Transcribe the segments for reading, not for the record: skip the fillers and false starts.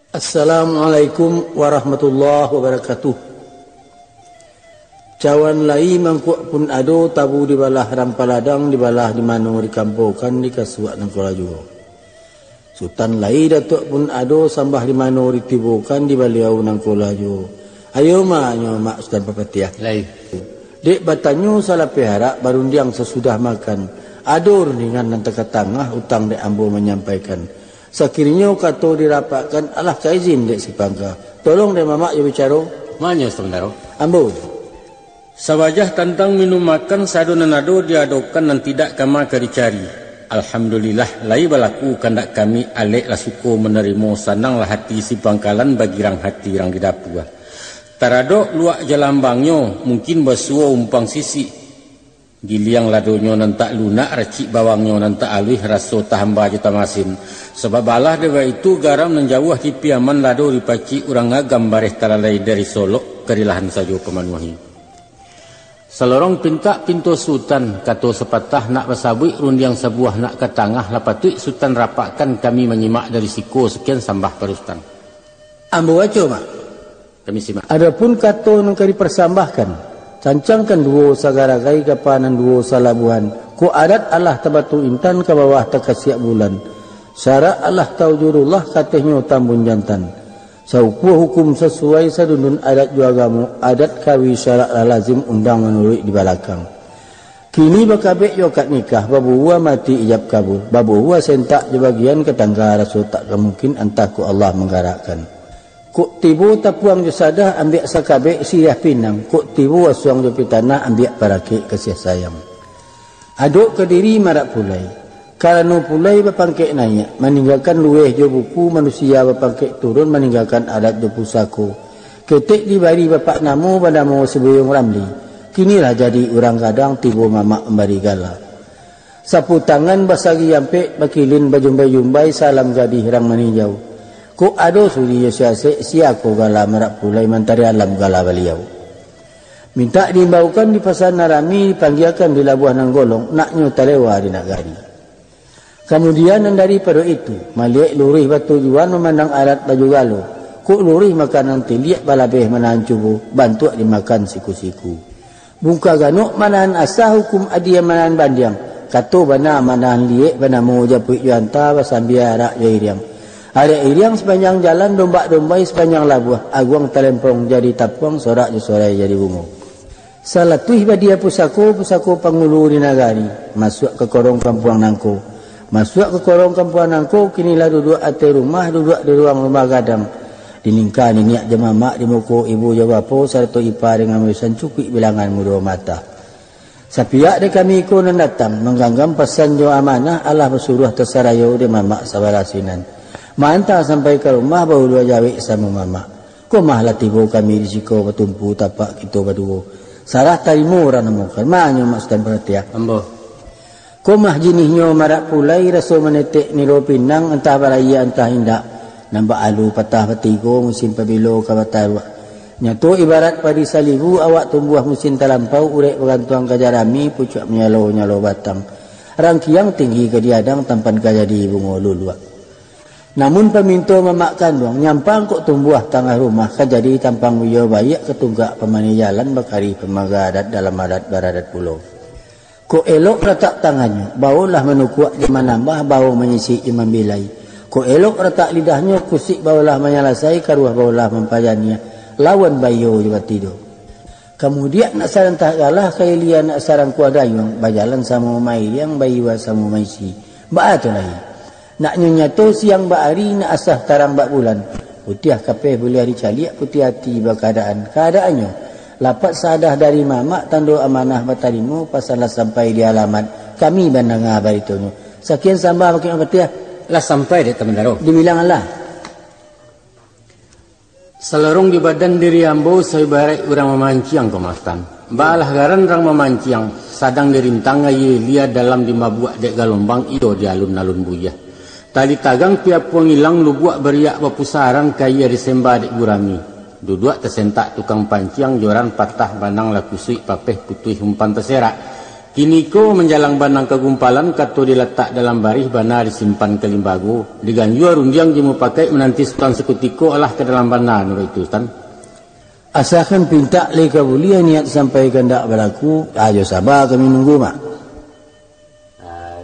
Assalamualaikum warahmatullahi wabarakatuh. Cawan lai mangkuk pun ado tabu di balah rampaladang di balah di mano di kampokan di kasuak nang kolaju. Sultan lai datuk pun ado sambah di mano di tibukan di baliau nang kolaju. Ayo mak Sultan Papatiah. Lai. Dek batanyo salah pihara barundiang sesudah makan. Ado rundingan nan teka tangah utang dek ambo menyampaikan. Sekiranya kato dirapatkan Allah kaizin dek si pangka. Tolong dek mamak ya bicara. Manya sebentar. Ambo. Sawajah tentang minum makan sado nanado diadokan dan tidak kama dicari. Alhamdulillah lai balaku kandak kami alek lah suko menerima sananglah hati si pangkalan bagi rang hati rang di dapua. Tarado luak jalambangnya mungkin basuo umpang sisi. Giliang ladonyo nantak lunak racik bawangnya nantak alih raso tahamba jeta masin. Sebab balah dewa itu garam menjauh di piaman lado dipaci urang agam bareh talalai dari Solok kerilahan saja pemanuhi. Selorong pintak pintu sultan kato sepatah nak bersabui rundiang sebuah nak ke tangah lapatui sultan rapakkan kami menyimak dari siko sekian sambah perustan. Ambo waco mak. Kami simak. Adapun kato nang kari persambahkan. Cancangkan duo sagaragai kapanan duo salabuhan. Ku adat Allah tabatu intan ke bawah takasiak bulan. Syarat Allah taujurullah katanya tambun jantan. Saukuh hukum sesuai sadundun adat juagamu. Adat kawi syarat lazim undang menurut di belakang. Kini bakabek yokat nikah. Babu huwa mati ijab kabul. Babu huwa sentak di bagian ketangga rasul tak kemungkin antah ku Allah menggarakkan. Kuk tibu tapuang jusadah ambil sakabek sirah pinang. Kuk tibu asuang jopi tanah ambil parakik kasih sayang. Aduk ke diri marak pulai. Kalau pulai bapangkek naik. Meninggalkan lueh jo buku manusia bapangkek turun meninggalkan adat jo pusako. Ketik dibari bapak namu pada mau sebuyung ramli. Kinilah jadi orang kadang tibu mamak membari gala. Sapu tangan basagi yampek bakilin bajumbai-jumbai salam gadih rang meninjau. Ko ado suri yasiase siako gala merak pulai mantari alam gala beliau. Minta diimbaukan di pasar Narami dipanggilkan di Labuah Nanggolong naknyo talewa di nagari. Kemudian daripada itu maliak lurih batu juan memandang alat baju galo. Ko lurih makanan tiliak balabeh menahan cubu bantu dimakan siku-siku. Bungka ganuk manahan asah hukum adia manahan bandiang. Kato bana manahan liek bana mau japuik juanta basambiara jairiang. Ada iriang sepanjang jalan domba-dombai sepanjang labuah. Aguang telempong jadi tapuang sorak je sorai jadi bungo. Salatuih badia pusako pangulu di nagari. Masuk ke korong kampuang nangko. Masuk ke korong kampuang nangko kinilah duduk ate rumah duduk di ruang rumah gadang. Diningka niniak jemamak di muko ibu jawapo sarto ipa dengan mesan cukik bilangan muda mata. Sapiak de kami ikonan datang mengganggam pesan jo amanah Allah bersuruh tersarayo de mamak sabarasinan. Mantah sampai ke rumah baru dua jawik sama mama. Kau mahlah tiba kami di siko bertumpu tapak kita berdua. Sarah tarimu orang nemukan. Mahnya mak Sultan Papatiah. Ambo. Kau mah jinihnya marak pulai rasa menetek nilo pinang entah baraya entah indak. Nampak alu patah petigo musim pabilo kabatar. Nyato ibarat padi salibu awak tumbuh musim talampau urek bergantuang kajarami pucuk menyalo-nyalo batang. Rangkiang tinggi ke diadang tampan kajadi bunga luluak. Namun peminto mamak kandung nyampang kok tumbuh tengah rumah kajadi tampang wiyo bayak ketunggak pemani jalan bakari pemaga adat dalam adat baradat pulau. Kok elok retak tangannya, baulah menukuak jema nambah bau menyisi jema bilai. Kok elok retak lidahnya kusik baulah menyalasai karuah baulah mempajannya lawan bayo juga tidur. Kemudian nak sarang tak galah kailian nak sarang kuadayung bajalan sama mai yang bayiwa sama maisi. Ba tu lagi. Nak nyato siang ba'ari nak asah tarang bak bulan. Putih kapeh boleh hari caliak putih hati berkeadaan. Keadaannya. Lapat sadah dari mamak tando amanah batarimu pasalah sampai di alamat. Kami bandang baritono. Sekian sambah makin putih. Lah sampai dek teman daro. Dibilang Allah. Selorong di badan diri ambo saya barai orang memanciang kemastan. Balah garan orang memanciang. Sadang dirintang aye liat dalam di mabuak dek galombang iyo di alun-alun buyah. Tali tagang tiap pengilang lu buat beriak berpusaran kaya disembah adik gurami. Duduk tersentak tukang panciang joran patah banang laku suik papeh putih umpan terserak. Kini ko menjalang banang kegumpalan kato diletak dalam barih bana disimpan ke limbago. Diganjua rundiang jimu pakai menanti sultan sekutiko alah ke dalam bana nura itu Ustaz. Asalkan pinta le kabulian niat sampaikan dak balaku, ayo sabar kami nunggu mak.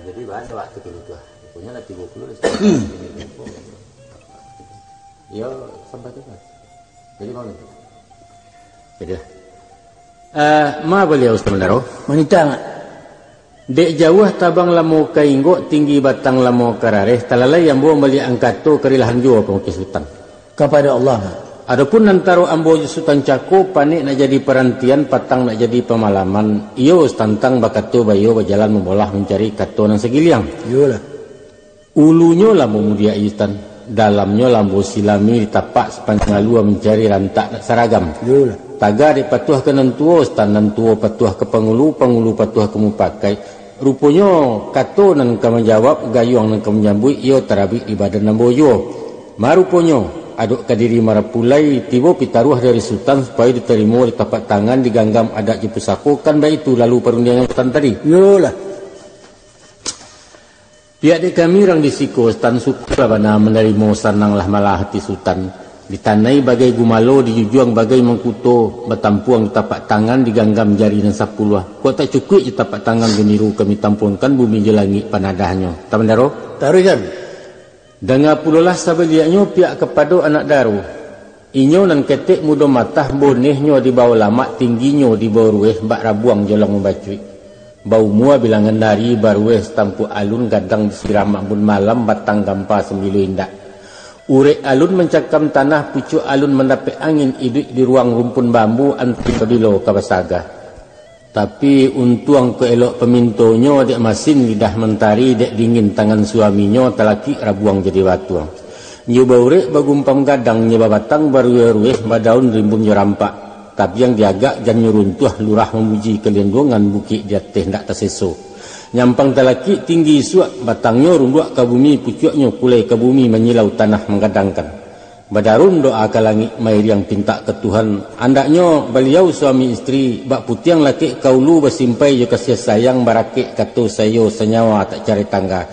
Jadi bahasa waktu itu punya lah 30 ya sampai tu kan. Jadi mau ni. Jadi ma beliau Ustaz Mendaro. Wanita mak. Dek jauh tabang lamo kainggo tinggi batang lamo karareh talalai yang buang beli angkato kerilahan jua pengukis sultan. Kepada Allah mak. Adapun nantaro ambo sultan cako panik nak jadi perantian patang nak jadi pemalaman iyo tantang bakato bayo berjalan membolah mencari kato nang segiliang. Iyalah. Ulunya lambo mudia istan, dalamnya lambo silami ditapak sepanjang alua mencari rantak saragam. Iyalah. Taga dipatuh ke nantuo stan nantuo patuh ke pengulu patuh ke mupakai. Rupanya kato nan kamu jawab gayung nan kamu nyambui iyo terabik di badan namboyo. Maruponyo aduk kadiri marapulai tibo pitaruh dari sultan supaya diterima di tapak tangan diganggam adat jepusako kan baik itu lalu perundangan sultan tadi. Yolah. Pihak di kami orang disiko sultan syukur bana menerima sananglah malah hati sultan. Ditanai bagai gumalo dijujuang bagai mengkuto bertampuang di tapak tangan diganggam jari dan sapuluh. Kok tak cukup di tapak tangan geniru kami tampuangkan bumi jelangi panadahnya. Taman daro? Taruhkan. Dengar pululah sabaliaknya pihak kepada anak daru. Inyo nan ketik muda matah bonehnya di bawah lama tingginya di bawah rueh bak rabuang jolong membacui. Bau mua bilangan dari barueh stampu alun gadang disiram bun malam batang gampa sembilu indak. Urek alun mencakam tanah pucuk alun mendapat angin iduk di ruang rumpun bambu anti pedilo kabasaga. Tapi untuang keelok pemintonya dek masin lidah mentari dek dingin tangan suaminya talaki rabuang jadi batuang. Nyoba urek bagumpam gadang nyoba batang baru rueh badaun rimbun nyorampak. Tapi yang diagak jan nyuruntuh lurah memuji kelindungan bukit di atas ndak terseso. Nyampang talaki tinggi suak batangnya runduak ke bumi pucuknya kulai ke bumi menyilau tanah menggadangkan. Badarun doa ke langit mair yang pinta ke Tuhan. Andaknya beliau suami isteri bak putiang laki kaulu bersimpai je kasih sayang barakik kata sayo senyawa tak cari tangga.